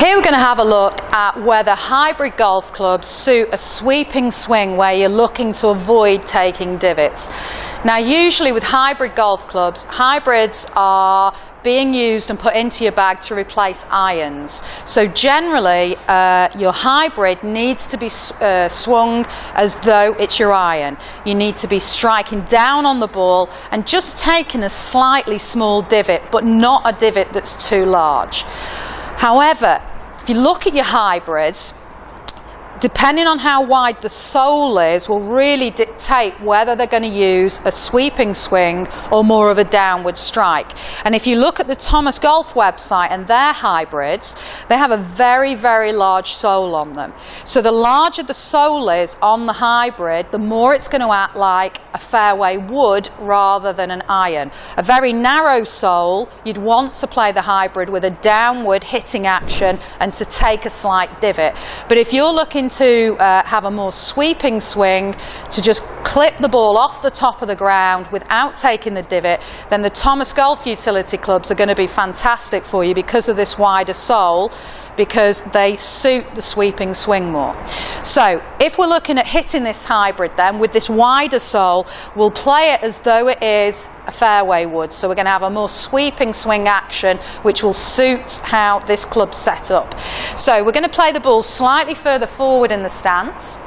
Here we're going to have a look at whether hybrid golf clubs suit a sweeping swing where you're looking to avoid taking divots. Now usually with hybrid golf clubs, hybrids are being used and put into your bag to replace irons. So generally your hybrid needs to be swung as though it's your iron. You need to be striking down on the ball and just taking a slightly small divot, but not a divot that's too large. However, if you look at your hybrids, depending on how wide the sole is will really dictate whether they're going to use a sweeping swing or more of a downward strike. And if you look at the Thomas Golf website and their hybrids, they have a very, very large sole on them. So the larger the sole is on the hybrid, the more it's going to act like a fairway wood rather than an iron. A very narrow sole, you'd want to play the hybrid with a downward hitting action and to take a slight divot. But if you're looking to have a more sweeping swing, to just clip the ball off the top of the ground without taking the divot, then the Thomas Golf utility clubs are going to be fantastic for you because of this wider sole, because they suit the sweeping swing more. So if we're looking at hitting this hybrid then with this wider sole, we'll play it as though it is a fairway wood. So we're going to have a more sweeping swing action which will suit how this club's set up. So we're going to play the ball slightly further forward in the stance,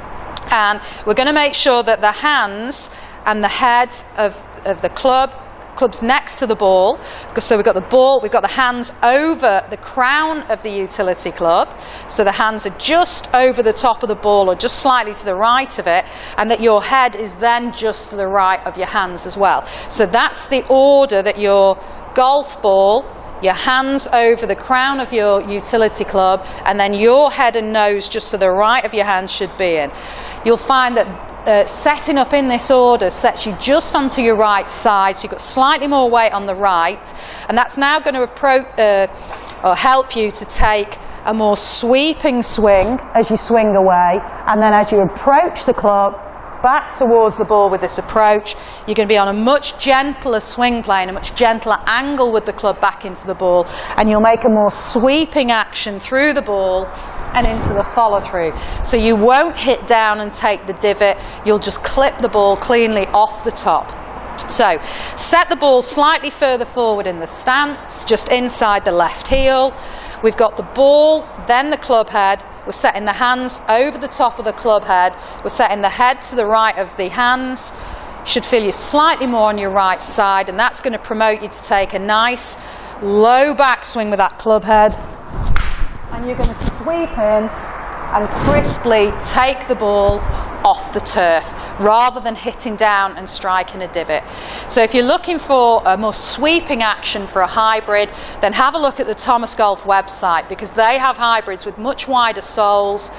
and we're going to make sure that the hands and the head of the club's next to the ball. So we've got the ball, we've got the hands over the crown of the utility club, so the hands are just over the top of the ball or just slightly to the right of it, and that your head is then just to the right of your hands as well. So that's the order that your golf ball, your hands over the crown of your utility club, and then your head and nose just to the right of your hands should be in. You'll find that setting up in this order sets you just onto your right side, so you've got slightly more weight on the right, and that's now going to help you to take a more sweeping swing as you swing away, and then as you approach the club back towards the ball with this approach, you're going to be on a much gentler swing plane, a much gentler angle with the club back into the ball, and you'll make a more sweeping action through the ball and into the follow through. So you won't hit down and take the divot, you'll just clip the ball cleanly off the top. So set the ball slightly further forward in the stance, just inside the left heel. We've got the ball, then the club head. We're setting the hands over the top of the club head. We're setting the head to the right of the hands. Should feel you slightly more on your right side, and that's going to promote you to take a nice low backswing with that club head. And you're going to sweep in and crisply take the ball off the turf rather than hitting down and striking a divot. So if you're looking for a more sweeping action for a hybrid, then have a look at the Thomas Golf website, because they have hybrids with much wider soles.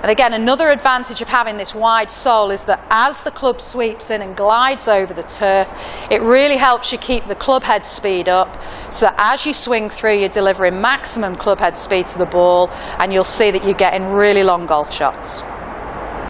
And again, another advantage of having this wide sole is that as the club sweeps in and glides over the turf, it really helps you keep the club head speed up, so that as you swing through, you're delivering maximum club head speed to the ball, and you'll see that you're getting really long golf shots.